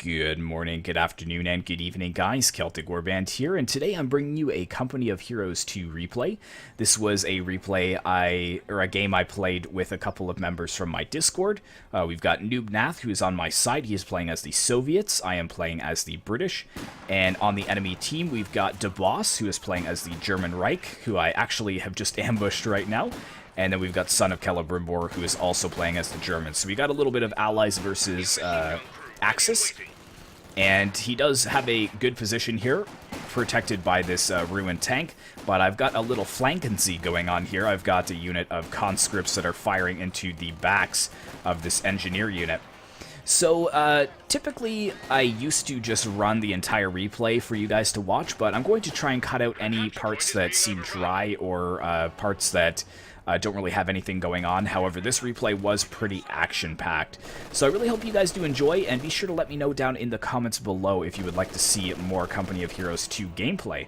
Good morning, good afternoon, and good evening, guys. Celtic Warband here, and today I'm bringing you a Company of Heroes 2 replay. This was a replay a game I played with a couple of members from my Discord. We've got Noob Nath, who is on my side. He is playing as the Soviets. I am playing as the British. And on the enemy team, we've got DeBoss, who is playing as the German Reich, who I actually have just ambushed right now. And then we've got Son of Celebrimbor, who is also playing as the Germans. So we got a little bit of allies versus Axis, and he does have a good position here, protected by this ruined tank, but I've got a little flankency going on here. I've got a unit of conscripts that are firing into the backs of this engineer unit. So, typically, I used to just run the entire replay for you guys to watch, but I'm going to try and cut out any parts that seem dry or parts that don't really have anything going on. However, this replay was pretty action-packed. So I really hope you guys do enjoy, and be sure to let me know down in the comments below if you would like to see more Company of Heroes 2 gameplay.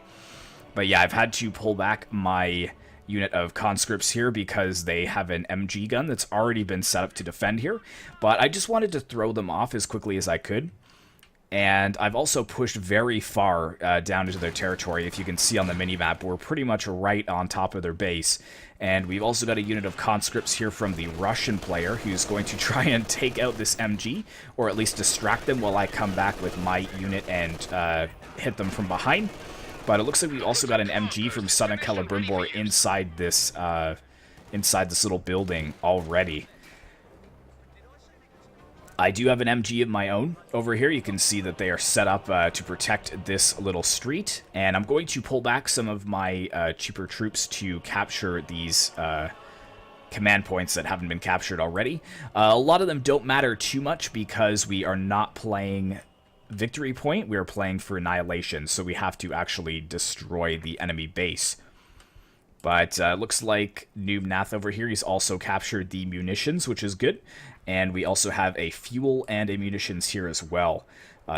But yeah, I've had to pull back my unit of conscripts here because they have an MG gun that's already been set up to defend here. But I just wanted to throw them off as quickly as I could. And I've also pushed very far down into their territory. If you can see on the minimap, we're pretty much right on top of their base. And we've also got a unit of conscripts here from the Russian player who's going to try and take out this MG, or at least distract them while I come back with my unit and hit them from behind. But it looks like we've also got an MG from Son of Celebrimbor inside this little building already. I do have an MG of my own over here. You can see that they are set up to protect this little street. And I'm going to pull back some of my cheaper troops to capture these command points that haven't been captured already. A lot of them don't matter too much because we are not playing Victory Point. We are playing for Annihilation, so we have to actually destroy the enemy base. But it looks like Noob Nath over here, he's also captured the munitions, which is good. And we also have a fuel and a munitions here as well.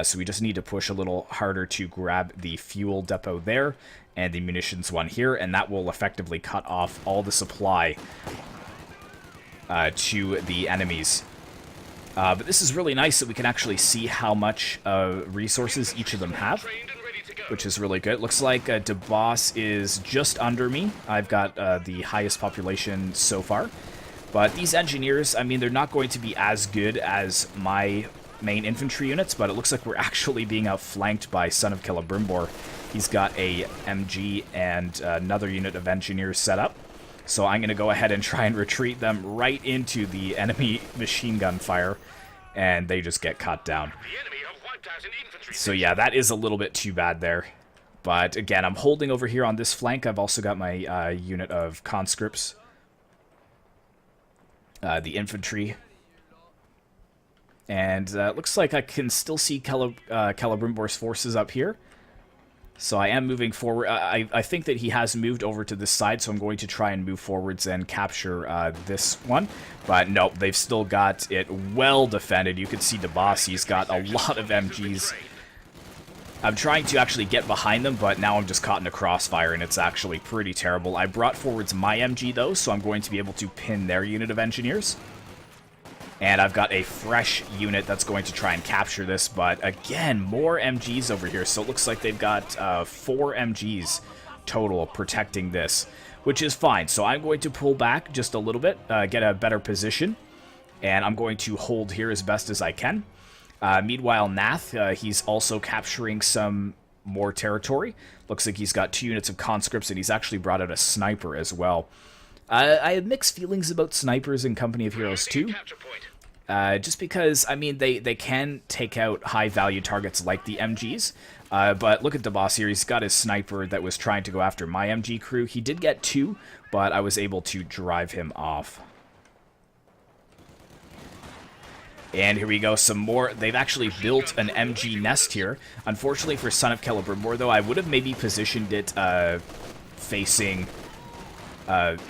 So we just need to push a little harder to grab the fuel depot there and the munitions one here, and that will effectively cut off all the supply to the enemies. But this is really nice that we can actually see how much resources each of them have, which is really good. It looks like DeBoss is just under me. I've got the highest population so far. But these engineers, I mean, they're not going to be as good as my main infantry units, but it looks like we're actually being outflanked by Son of Celebrimbor. He's got a MG and another unit of engineers set up. So I'm going to go ahead and try and retreat them right into the enemy machine gun fire, and they just get cut down. So yeah, that is a little bit too bad there. But again, I'm holding over here on this flank. I've also got my unit of conscripts. The infantry. And it looks like I can still see Celebrimbor's forces up here. So I am moving forward. I think that he has moved over to this side, so I'm going to try and move forwards and capture this one. But nope, they've still got it well defended. You can see DeBoss, he's got a lot of MGs. I'm trying to actually get behind them, but now I'm just caught in a crossfire, and it's actually pretty terrible. I brought forwards my MG, though, so I'm going to be able to pin their unit of engineers. And I've got a fresh unit that's going to try and capture this, but again, more MGs over here. So it looks like they've got 4 MGs total protecting this, which is fine. So I'm going to pull back just a little bit, get a better position, and I'm going to hold here as best as I can. Meanwhile, Nath, he's also capturing some more territory. Looks like he's got 2 units of conscripts, and he's actually brought out a sniper as well. I have mixed feelings about snipers in Company of Heroes 2. Just because, I mean, they can take out high-value targets like the MGs. But look at DeBoss here. He's got his sniper that was trying to go after my MG crew. He did get 2, but I was able to drive him off. And here we go, some more. They've actually built an MG nest here. Unfortunately for Son of Celebrimbor, though, I would have maybe positioned it facing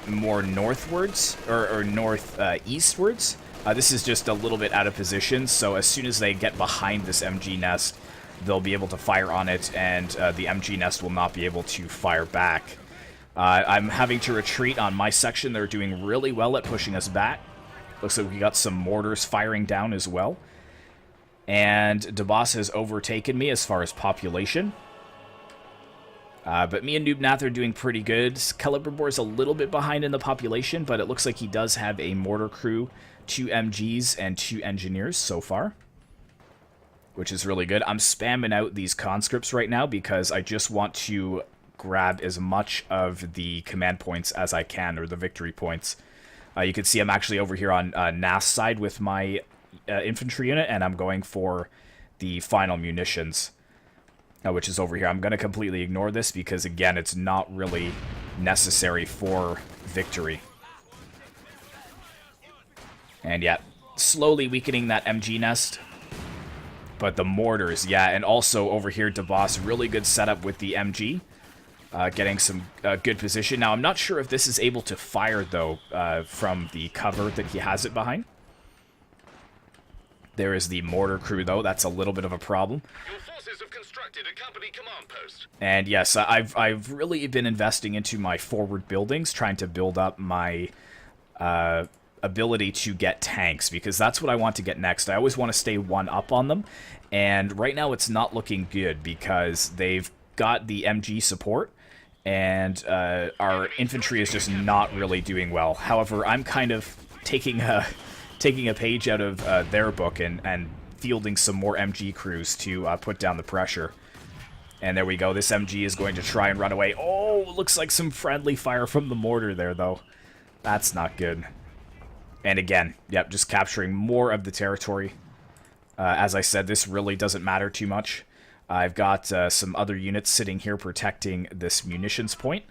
more northwards, or northeastwards. This is just a little bit out of position, so as soon as they get behind this MG nest, they'll be able to fire on it, and the MG nest will not be able to fire back. I'm having to retreat on my section. They're doing really well at pushing us back. Looks like we got some mortars firing down as well. And DeBoss has overtaken me as far as population. But me and Noobnath are doing pretty good. Celebrimbor is a little bit behind in the population, but it looks like he does have a mortar crew, 2 MGs, and 2 engineers so far, which is really good. I'm spamming out these conscripts right now because I just want to grab as much of the command points as I can, or the victory points. You can see I'm actually over here on Nath's side with my infantry unit, and I'm going for the final munitions, which is over here. I'm going to completely ignore this because, again, it's not really necessary for victory. And yeah, slowly weakening that MG nest. But the mortars, yeah, and also over here, DeBoss, really good setup with the MG. Getting some good position. Now, I'm not sure if this is able to fire, though, from the cover that he has it behind. There is the mortar crew, though. That's a little bit of a problem. Your forces have constructed a company command post. And yes, I've really been investing into my forward buildings, trying to build up my ability to get tanks, because that's what I want to get next. I always want to stay one up on them, and right now it's not looking good because they've got the MG support, and our infantry is just not really doing well. However, I'm kind of taking a page out of their book and fielding some more MG crews to put down the pressure. And there we go. This MG is going to try and run away. Oh, looks like some friendly fire from the mortar there, though. That's not good. And again, yep, just capturing more of the territory. As I said, this really doesn't matter too much. I've got some other units sitting here protecting this munitions point.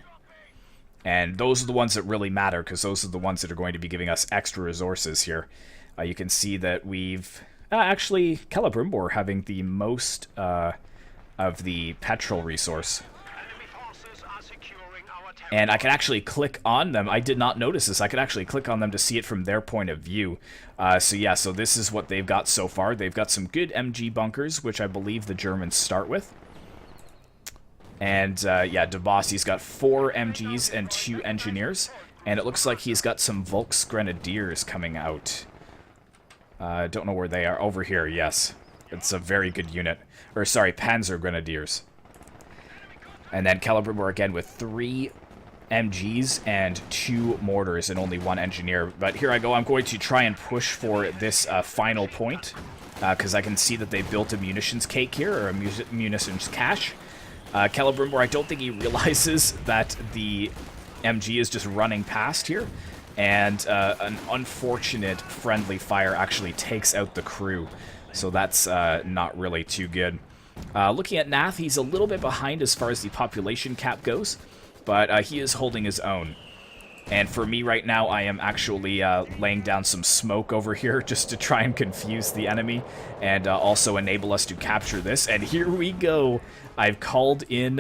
And those are the ones that really matter, because those are the ones that are going to be giving us extra resources here. You can see that we've... actually, Celebrimbor having the most of the petrol resource. And I can actually click on them. I did not notice this. I could actually click on them to see it from their point of view. So yeah, so this is what they've got so far. They've got some good MG bunkers, which I believe the Germans start with. And yeah, DeBoss, he's got 4 MGs and 2 engineers. And it looks like he's got some Volks Grenadiers coming out. I don't know where they are. Over here, yes. It's a very good unit. Or sorry, Panzer Grenadiers. And then Celebrimbor again with 3 MGs and 2 mortars and only 1 engineer. But here I go. I'm going to try and push for this final point, because I can see that they built a munitions cake here, or a munitions cache. Celebrimbor, I don't think he realizes that the MG is just running past here, and an unfortunate friendly fire actually takes out the crew. So that's not really too good. Looking at Nath, he's a little bit behind as far as the population cap goes, but he is holding his own. And for me right now, I am actually laying down some smoke over here just to try and confuse the enemy and also enable us to capture this. And here we go. I've called in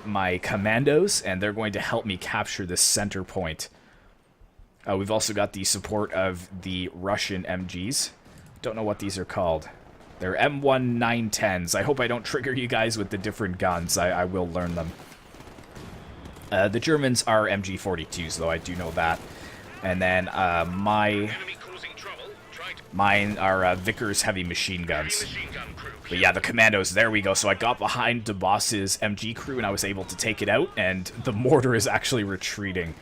my commandos, and they're going to help me capture this center point. We've also got the support of the Russian MGs. Don't know what these are called. They're M1910s. I hope I don't trigger you guys with the different guns. I will learn them. The Germans are MG42s, though, I do know that. And then mine are Vickers heavy machine guns. But yeah, the commandos, there we go. So I got behind DeBoss's MG crew, and I was able to take it out, and the mortar is actually retreating.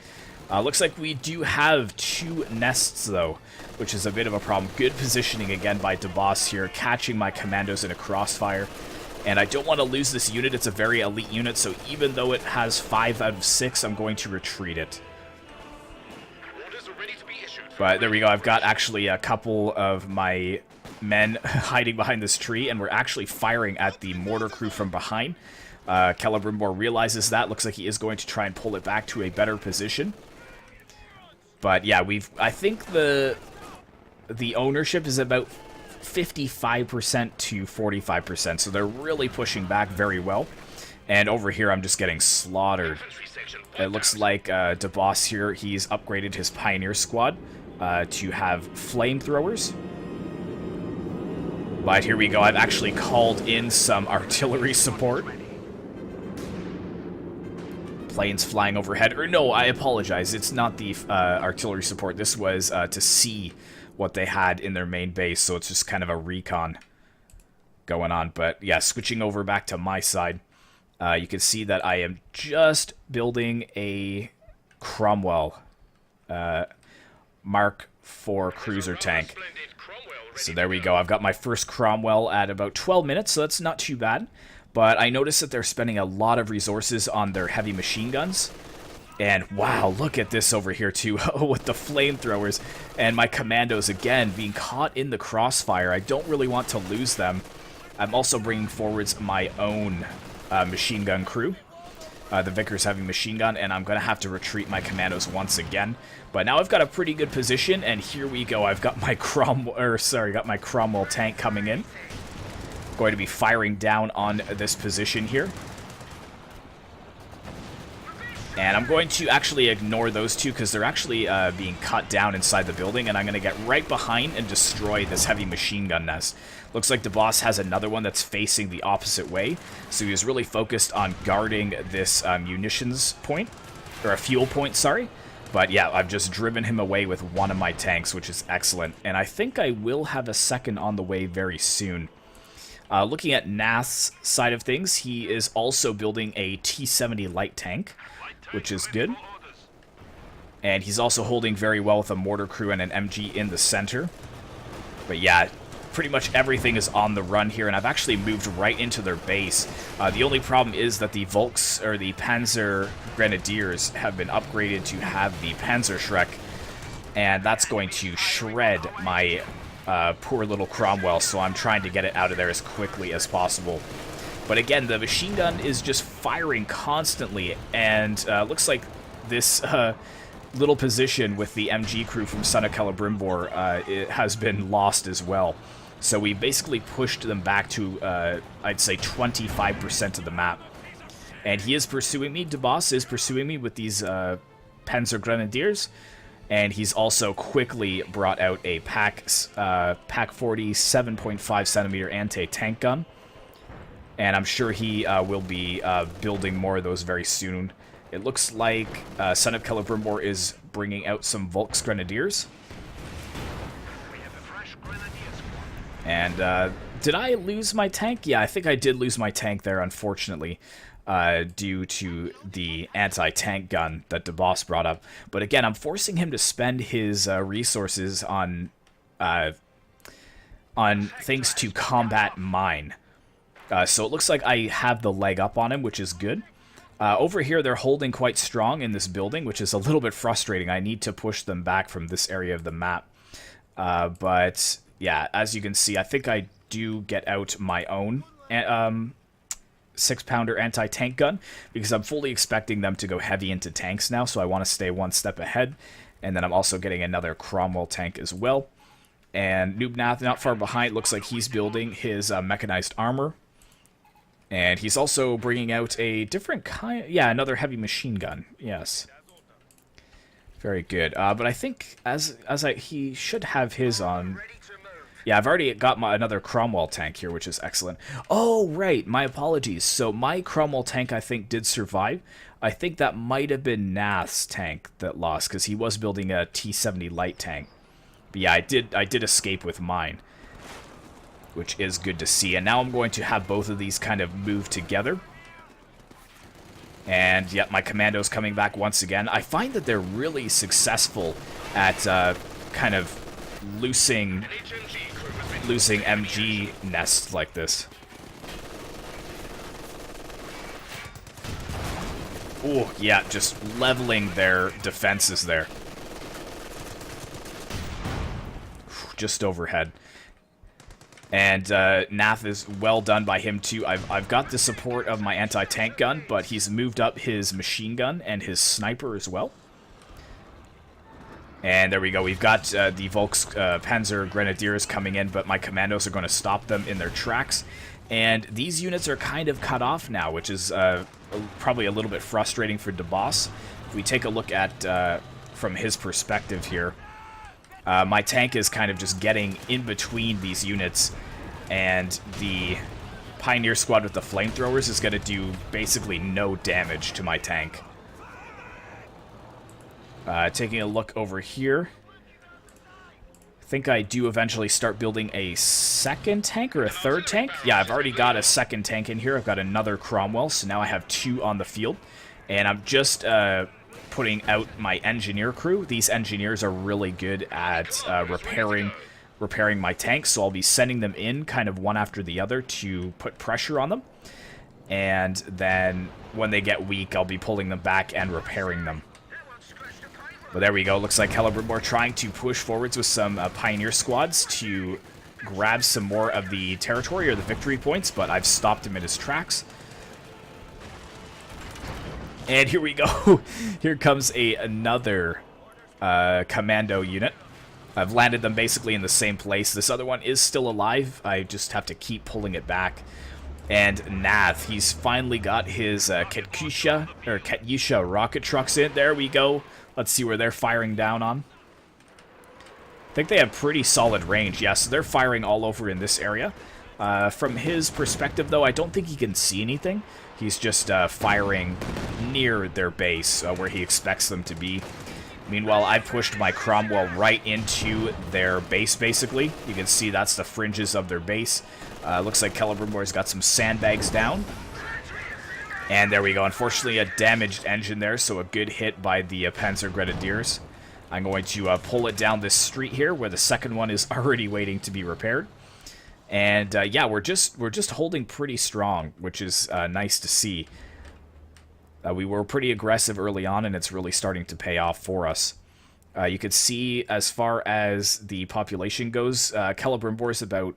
Looks like we do have 2 nests, though, which is a bit of a problem. Good positioning again by DeBoss here, catching my commandos in a crossfire. And I don't want to lose this unit. It's a very elite unit, so even though it has 5 out of 6, I'm going to retreat it. But there we go. I've got actually a couple of my men hiding behind this tree, and we're actually firing at the mortar crew from behind. Celebrimbor realizes that. Looks like he is going to try and pull it back to a better position. But yeah, I think the ownership is about 55% to 45%, so they're really pushing back very well. And over here, I'm just getting slaughtered. It looks like DeBoss here, he's upgraded his Pioneer Squad to have flamethrowers. But here we go, I've actually called in some artillery support. Planes flying overhead. Or no, I apologize, it's not the artillery support. This was to see what they had in their main base, so it's just kind of a recon. going on. But yeah, switching over back to my side, you can see that I am just building a Cromwell Mark IV cruiser tank. So there we go. I've got my first Cromwell at about 12 minutes, so that's not too bad. But I noticed that they're spending a lot of resources on their heavy machine guns. And wow, look at this over here too, with the flamethrowers. And my commandos, again, being caught in the crossfire. I don't really want to lose them. I'm also bringing forwards my own machine gun crew. The Vickers heavy machine gun, and I'm going to have to retreat my commandos once again. But now I've got a pretty good position, and here we go. I've got my Cromwell tank coming in. Going to be firing down on this position here. And I'm going to actually ignore those two because they're actually being cut down inside the building, and I'm going to get right behind and destroy this heavy machine gun nest. Looks like the boss has another one that's facing the opposite way, so he was really focused on guarding this munitions point, or a fuel point, sorry. But yeah, I've just driven him away with one of my tanks, which is excellent. And I think I will have a second on the way very soon. Looking at Nath's side of things, he is also building a T-70 light tank, which is good. And he's also holding very well with a mortar crew and an MG in the center. But yeah, pretty much everything is on the run here, and I've actually moved right into their base. The only problem is that the Volks, or the Panzer Grenadiers, have been upgraded to have the Panzerschreck, and that's going to shred my poor little Cromwell, so I'm trying to get it out of there as quickly as possible. But again, the machine gun is just firing constantly, and looks like this little position with the MG crew from Son of Celebrimbor it has been lost as well. So we basically pushed them back to, I'd say, 25% of the map. And he is pursuing me, DeBoss is pursuing me with these Panzer Grenadiers. And he's also quickly brought out a Pak 40 7.5 centimeter anti-tank gun. And I'm sure he will be building more of those very soon. It looks like Son of Celebrimbor is bringing out some Volks Grenadiers. And did I lose my tank? Yeah, I think I did lose my tank there, unfortunately, due to the anti-tank gun that DeBoss brought up. But again, I'm forcing him to spend his resources on things to combat mine. So it looks like I have the leg up on him, which is good. Over here, they're holding quite strong in this building, which is a little bit frustrating. I need to push them back from this area of the map. But yeah, as you can see, I think I do get out my own 6-pounder anti-tank gun, because I'm fully expecting them to go heavy into tanks now, so I want to stay one step ahead. And then I'm also getting another Cromwell tank as well. And Noobnath, not far behind, looks like he's building his mechanized armor. And he's also bringing out a different kind... Yeah, another heavy machine gun. Yes. Very good. But I think he should have his on... Yeah, I've already got another Cromwell tank here, which is excellent. Oh, right. My apologies. So my Cromwell tank, I think, did survive. I think that might have been Nath's tank that lost, because he was building a T-70 light tank. But yeah, I did escape with mine, which is good to see. And now I'm going to have both of these kind of move together. And yep, my commando's coming back once again. I find that they're really successful at kind of losing MG nests like this. Oh, yeah, just leveling their defenses there. Just overhead. And Nath is well done by him too. I've got the support of my anti-tank gun, but he's moved up his machine gun and his sniper as well. And there we go. We've got the Volks Panzer Grenadiers coming in, but my commandos are going to stop them in their tracks. And these units are kind of cut off now, which is probably a little bit frustrating for DeBoss. If we take a look at from his perspective here, my tank is kind of just getting in between these units, and the Pioneer Squad with the flamethrowers is going to do basically no damage to my tank. Taking a look over here, think I do eventually start building a second tank or a third tank. Yeah, I've already got a second tank in here. I've got another Cromwell, so now I have 2 on the field. And I'm just putting out my engineer crew. These engineers are really good at repairing my tanks, so I'll be sending them in kind of one after the other to put pressure on them. And then when they get weak, I'll be pulling them back and repairing them. But there we go. Looks like Celebrimbor trying to push forwards with some Pioneer squads to grab some more of the territory or the victory points, but I've stopped him in his tracks. And here we go. Here comes another commando unit. I've landed them basically in the same place. This other one is still alive. I just have to keep pulling it back. And Nath, he's finally got his Katyusha rocket trucks in. There we go. Let's see where they're firing down on. I think they have pretty solid range. Yeah, so they're firing all over in this area. From his perspective, though, I don't think he can see anything. He's just firing near their base, where he expects them to be. Meanwhile, I've pushed my Cromwell right into their base, basically. You can see that's the fringes of their base. Looks like Celebrimbor's got some sandbags down. And there we go. Unfortunately, a damaged engine there, so a good hit by the Panzer Grenadiers. I'm going to pull it down this street here, where the second one is already waiting to be repaired. And yeah, we're just holding pretty strong, which is nice to see. We were pretty aggressive early on, and it's really starting to pay off for us. You could see, as far as the population goes, Celebrimbor is about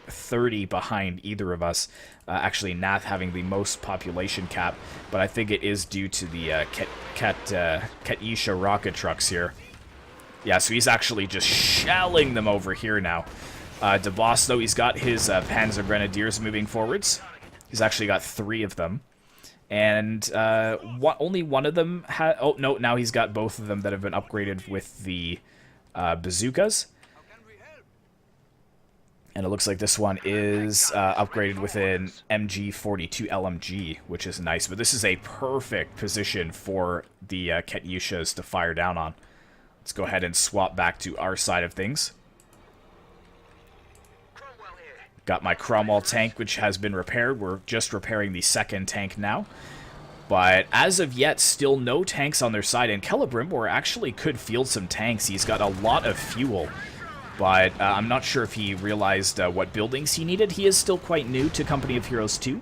30 behind either of us. Actually, Nath having the most population cap, but I think it is due to the Katyusha rocket trucks here. Yeah, so he's actually just shelling them over here now. DeBoss, though, he's got his Panzer Grenadiers moving forwards. He's actually got 3 of them. And only one of them had... Oh, no, now he's got both of them that have been upgraded with the bazookas. And it looks like this one is upgraded with an MG42 LMG, which is nice. But this is a perfect position for the Katyushas to fire down on. Let's go ahead and swap back to our side of things. Got my Cromwell tank, which has been repaired. We're just repairing the second tank now. But as of yet, still no tanks on their side. And Celebrimbor actually could field some tanks. He's got a lot of fuel. But I'm not sure if he realized what buildings he needed. He is still quite new to Company of Heroes 2.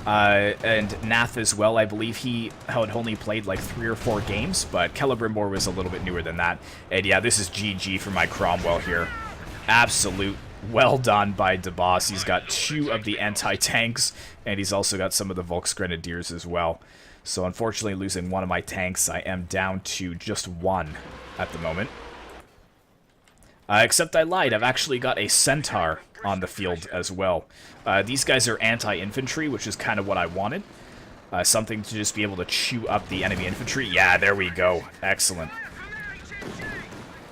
And Nath as well. I believe he had only played like 3 or 4 games. But Celebrimbor was a little bit newer than that. And yeah, this is GG for my Cromwell here. Absolute well done by DeBoss. He's got 2 of the anti-tanks, and he's also got some of the Volks Grenadiers as well. So unfortunately, losing one of my tanks, I am down to just 1 at the moment. Except I lied. I've actually got a Centaur on the field as well. These guys are anti-infantry, which is kind of what I wanted. Something to just be able to chew up the enemy infantry. Yeah, there we go. Excellent.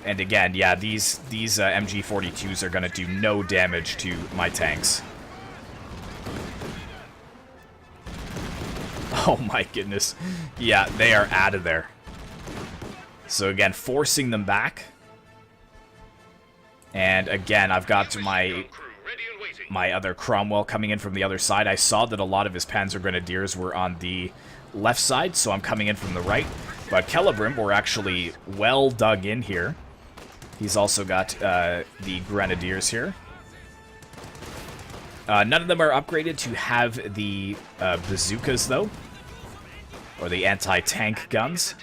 And again, yeah, these MG42s are going to do no damage to my tanks. Oh my goodness. Yeah, they are out of there. So again, forcing them back. And again, I've got my other Cromwell coming in from the other side. I saw that a lot of his Panzer Grenadiers were on the left side, so I'm coming in from the right. But Celebrimbor actually well dug in here. He's also got the Grenadiers here. None of them are upgraded to have the bazookas, though. Or the anti-tank guns.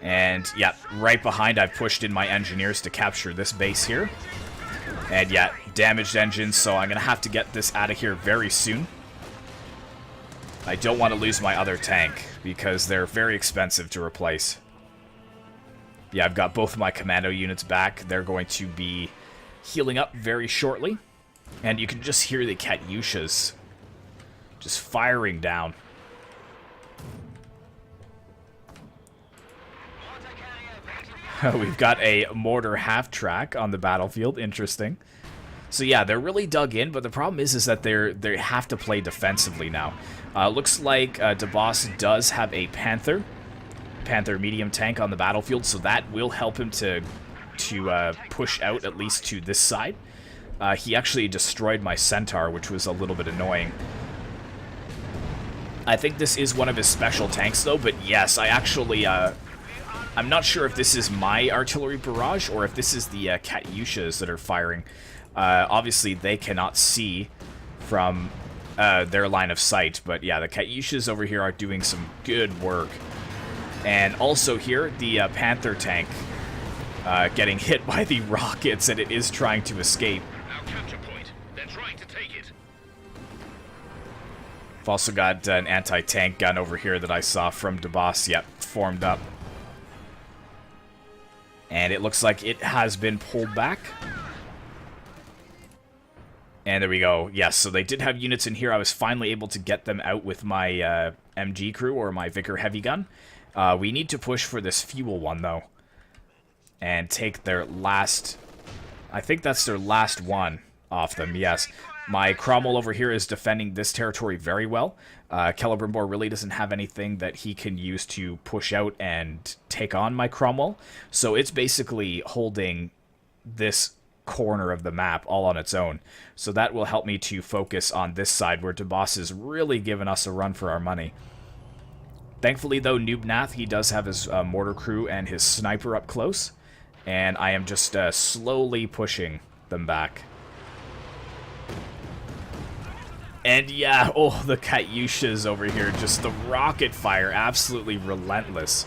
And, yeah, right behind I've pushed in my engineers to capture this base here. And, yeah, damaged engines, so I'm going to have to get this out of here very soon. I don't want to lose my other tank, because they're very expensive to replace. Yeah, I've got both of my commando units back. They're going to be healing up very shortly. And you can just hear the Katyushas just firing down. We've got a mortar half-track on the battlefield. Interesting. So yeah, they're really dug in, but the problem is that they have to play defensively now. Looks like DeBoss does have a Panther Panther medium tank on the battlefield, so that will help him to push out at least to this side. He actually destroyed my Centaur, which was a little bit annoying. I think this is one of his special tanks, though, but yes, I actually, I'm not sure if this is my artillery barrage or if this is the Katyushas that are firing. Obviously, they cannot see from their line of sight, but yeah, the Katyushas over here are doing some good work. And also here, the Panther tank getting hit by the rockets, and it is trying to escape. Now capture point. They're trying to take it. I've also got an anti-tank gun over here that I saw from DeBoss, yep, formed up. And it looks like it has been pulled back. And there we go. Yes, so they did have units in here. I was finally able to get them out with my MG crew, or my Vickers heavy gun. We need to push for this fuel one, though. And take their last... I think that's their last one off them, yes. My Cromwell over here is defending this territory very well. Celebrimbor really doesn't have anything that he can use to push out and take on my Cromwell. So it's basically holding this corner of the map all on its own. So that will help me to focus on this side where DeBoss is really giving us a run for our money. Thankfully, though, Noobnath, he does have his mortar crew and his sniper up close. And I am just slowly pushing them back. And yeah, oh, the Katyushas over here, just the rocket fire, absolutely relentless.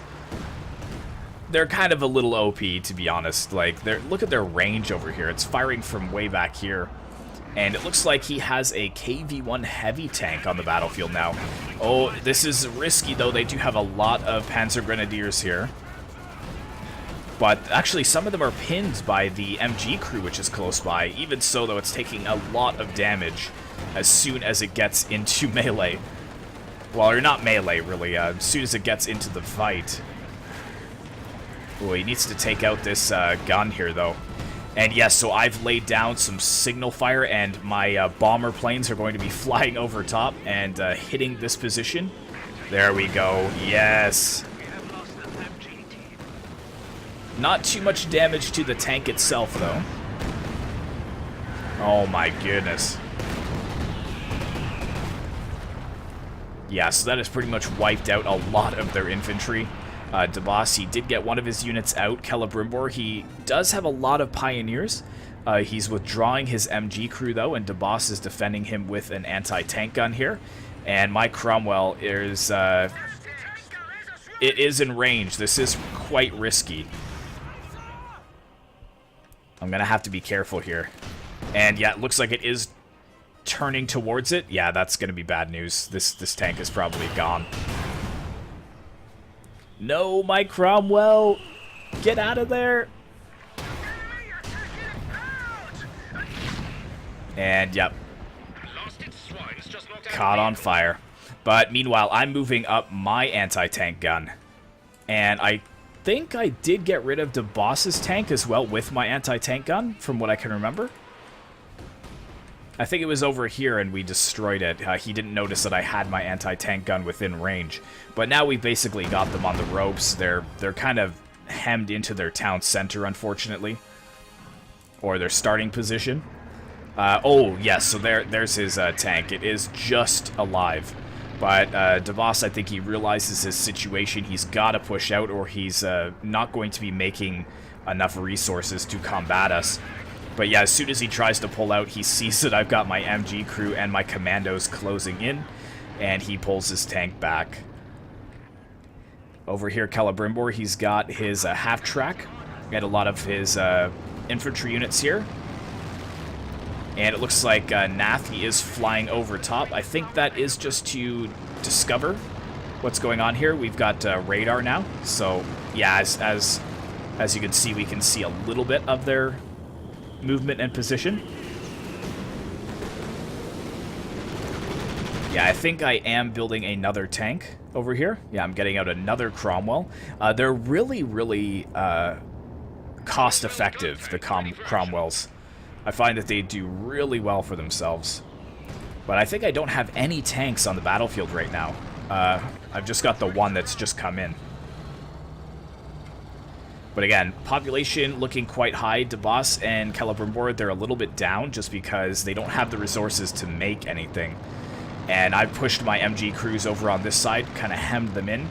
They're kind of a little OP, to be honest. Like, look at their range over here. It's firing from way back here. And it looks like he has a KV-1 heavy tank on the battlefield now. Oh, this is risky, though. They do have a lot of Panzer Grenadiers here. But actually, some of them are pinned by the MG crew, which is close by. Even so, though, it's taking a lot of damage as soon as it gets into melee. Well, or not melee, really. As soon as it gets into the fight. Oh, he needs to take out this gun here, though. And yes, so I've laid down some signal fire, and my bomber planes are going to be flying over top and hitting this position. There we go. Yes. Not too much damage to the tank itself, though. Oh my goodness. Yeah, so that has pretty much wiped out a lot of their infantry. DeBoss, he did get one of his units out. Celebrimbor, he does have a lot of pioneers. He's withdrawing his MG crew, though, and DeBoss is defending him with an anti-tank gun here. And my Cromwell is... it is in range. This is quite risky. I'm going to have to be careful here. And yeah, it looks like it is turning towards it. Yeah, that's going to be bad news. This tank is probably gone. No, my Cromwell! Get out of there! And, yep. Caught on fire. But meanwhile, I'm moving up my anti-tank gun. And I think I did get rid of DeBoss's tank as well with my anti-tank gun, from what I can remember. I think it was over here and we destroyed it. He didn't notice that I had my anti-tank gun within range. But now we basically got them on the ropes. They're kind of hemmed into their town center, unfortunately. Or their starting position. Oh, yes, so there's his tank. It is just alive. But DeBoss, I think he realizes his situation. He's got to push out or he's not going to be making enough resources to combat us. But yeah, as soon as he tries to pull out, he sees that I've got my MG crew and my commandos closing in, and he pulls his tank back. Over here, Celebrimbor, he's got his half-track and a lot of his infantry units here. And it looks like Nath, he is flying over top. I think that is just to discover what's going on here. We've got radar now, so yeah, as you can see, we can see a little bit of their movement and position. Yeah, I think I am building another tank over here. Yeah, I'm getting out another Cromwell. They're really, really cost-effective, the Cromwells. I find that they do really well for themselves. But I think I don't have any tanks on the battlefield right now. I've just got the one that's just come in. But again, population looking quite high. DeBoss and Celebrimbor, they're a little bit down just because they don't have the resources to make anything. And I pushed my MG crews over on this side, kind of hemmed them in.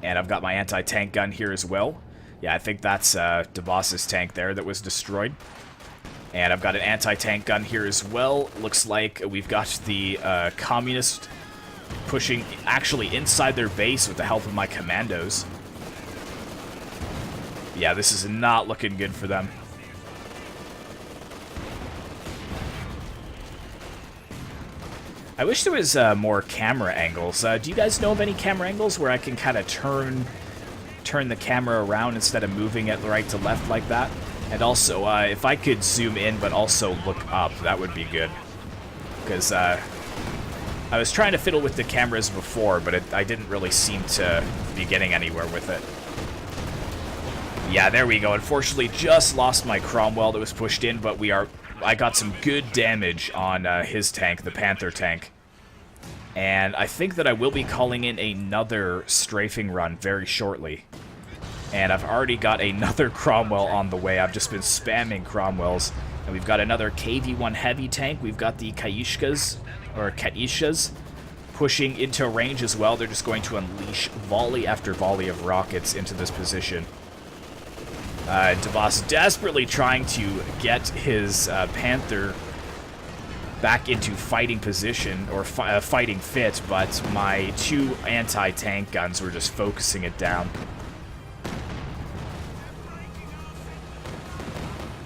And I've got my anti-tank gun here as well. Yeah, I think that's DeBoss's tank there that was destroyed. And I've got an anti-tank gun here as well. Looks like we've got the communist pushing actually inside their base with the help of my commandos. Yeah, this is not looking good for them. I wish there was more camera angles. Do you guys know of any camera angles where I can kind of turn the camera around instead of moving it right to left like that? And also, if I could zoom in but also look up, that would be good. Because I was trying to fiddle with the cameras before, but I didn't really seem to be getting anywhere with it. Yeah, there we go. Unfortunately, just lost my Cromwell that was pushed in, but I got some good damage on his tank, the Panther tank. And I think that I will be calling in another strafing run very shortly. And I've already got another Cromwell on the way. I've just been spamming Cromwells. And we've got another KV-1 heavy tank. We've got the Kaishkas, or Katishas, pushing into range as well. They're just going to unleash volley after volley of rockets into this position. DeBoss desperately trying to get his Panther back into fighting position, or fighting fit, but my two anti-tank guns were just focusing it down.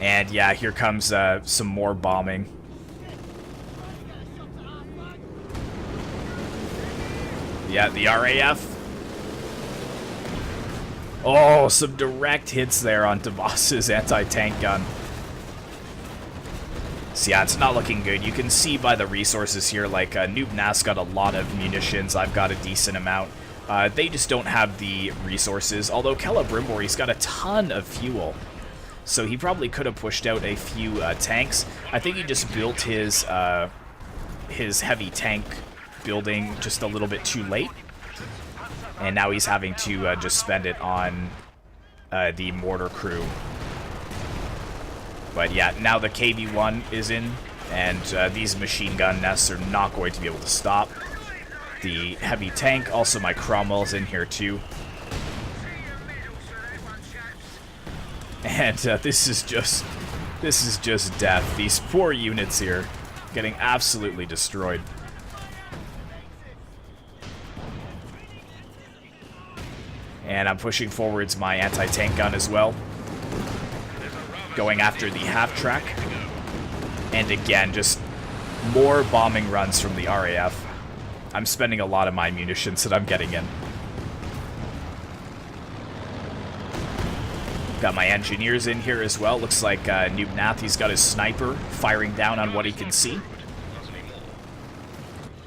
And yeah, here comes some more bombing. Yeah, the RAF. Oh, some direct hits there on DeBoss's anti-tank gun. So yeah, it's not looking good. You can see by the resources here, like Noob Nas got a lot of munitions. I've got a decent amount. They just don't have the resources. Although Celebrimbor, he's got a ton of fuel. So he probably could have pushed out a few tanks. I think he just built his heavy tank building just a little bit too late. And now he's having to just spend it on the mortar crew. But yeah, now the KV-1 is in, and these machine gun nests are not going to be able to stop the heavy tank. Also, my Cromwell's in here too. And this is just death. These poor units here getting absolutely destroyed. And I'm pushing forwards my anti-tank gun as well, going after the half-track. And again, just more bombing runs from the RAF. I'm spending a lot of my munitions that I'm getting in. Got my engineers in here as well. Looks like Noob Nath, he's got his sniper firing down on what he can see.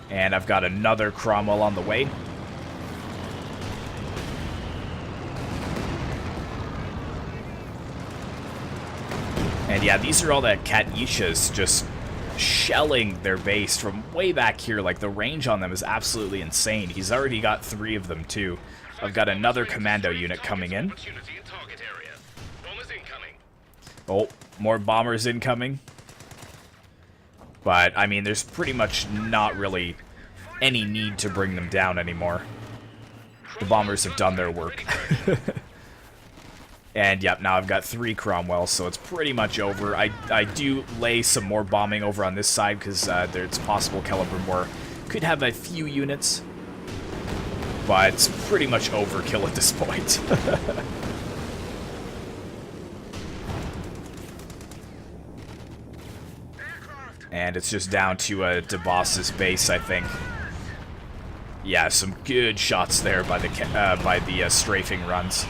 And I've got another Cromwell on the way. And yeah, these are all the Katishas just shelling their base from way back here. Like, the range on them is absolutely insane. He's already got 3 of them, too. I've got another commando unit coming in. Oh, more bombers incoming. But, I mean, there's pretty much not really any need to bring them down anymore. The bombers have done their work. And, yep, now I've got 3 Cromwells, so it's pretty much over. I do lay some more bombing over on this side, because it's possible Celebrimbor could have a few units. But it's pretty much overkill at this point. And it's just down to DeBoss's base, I think. Yeah, some good shots there by the strafing runs.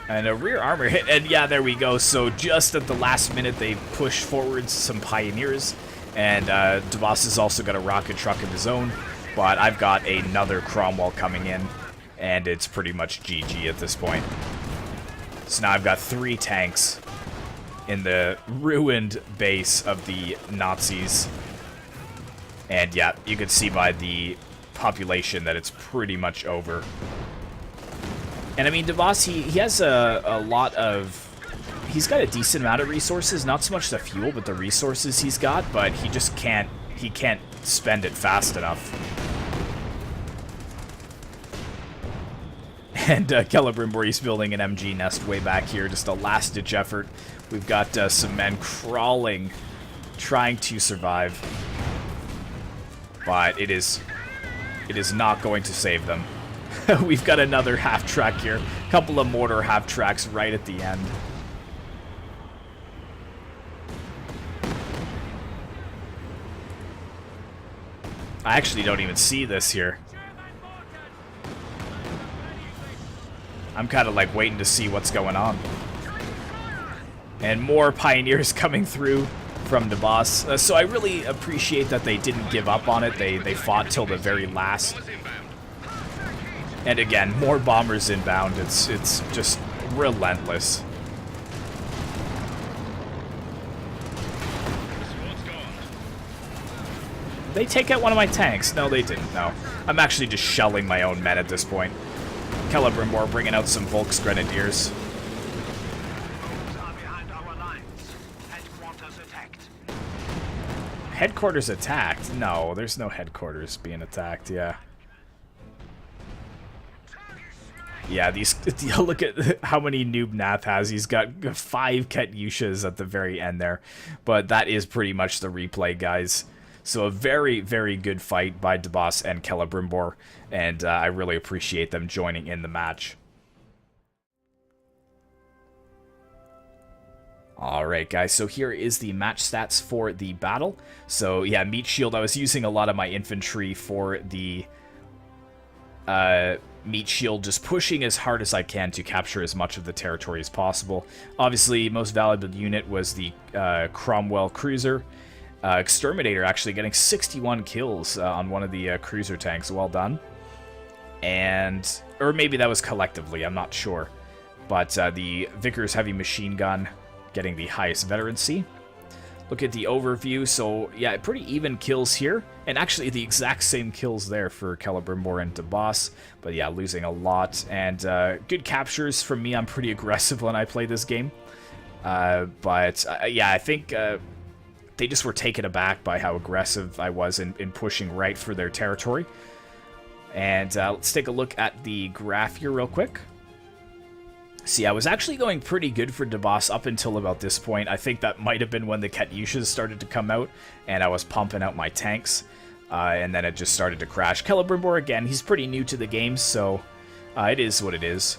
And a rear armor hit, and yeah, there we go. So just at the last minute, they pushed forward some pioneers, and DeBoss has also got a rocket truck of his own, but I've got another Cromwell coming in, and it's pretty much GG at this point. So now I've got 3 tanks in the ruined base of the Nazis. And yeah, you can see by the population that it's pretty much over. And I mean, DeVos, he has a lot of... He's got a decent amount of resources, not so much the fuel, but the resources he's got, but he just can't... He can't spend it fast enough. And Celebrimbor, he's building an MG nest way back here, just a last-ditch effort. We've got some men crawling, trying to survive. But it is not going to save them. We've got another half-track here. A couple of mortar half-tracks right at the end. I actually don't even see this here. I'm kind of like waiting to see what's going on. And more pioneers coming through from DeVos. So I really appreciate that they didn't give up on it. They fought till the very last. And again, more bombers inbound. It's just relentless. They take out one of my tanks. No, they didn't. No. I'm actually just shelling my own men at this point. Celebrimbor bringing out some Volks Grenadiers. Headquarters attacked? No, there's no headquarters being attacked, yeah. Yeah, these... Look at how many Noob Nath has. He's got 5 Katyushas at the very end there. But that is pretty much the replay, guys. So a very, very good fight by DeVos and Celebrimbor, and I really appreciate them joining in the match. Alright guys, so here is the match stats for the battle. So yeah, Meat Shield, I was using a lot of my infantry for the Meat Shield, just pushing as hard as I can to capture as much of the territory as possible. Obviously, most valuable unit was the Cromwell Cruiser. Exterminator actually getting 61 kills on one of the cruiser tanks. Well done. And, or maybe that was collectively, I'm not sure. But the Vickers Heavy Machine Gun getting the highest veterancy. Look at the overview. So yeah, pretty even kills here. And actually the exact same kills there for Celebrimbor and DeVos. But yeah, losing a lot. And good captures from me. I'm pretty aggressive when I play this game. But yeah, I think... they just were taken aback by how aggressive I was in pushing right for their territory. And let's take a look at the graph here real quick. See, I was actually going pretty good for DeVos up until about this point. I think that might have been when the Katyushas started to come out, and I was pumping out my tanks. And then it just started to crash. Celebrimbor, again, he's pretty new to the game, so it is what it is.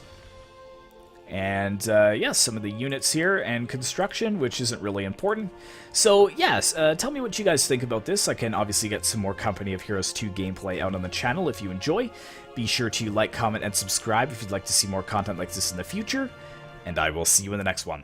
And, yeah, some of the units here and construction, which isn't really important. So, yes, tell me what you guys think about this. I can obviously get some more Company of Heroes 2 gameplay out on the channel if you enjoy. Be sure to like, comment, and subscribe if you'd like to see more content like this in the future. And I will see you in the next one.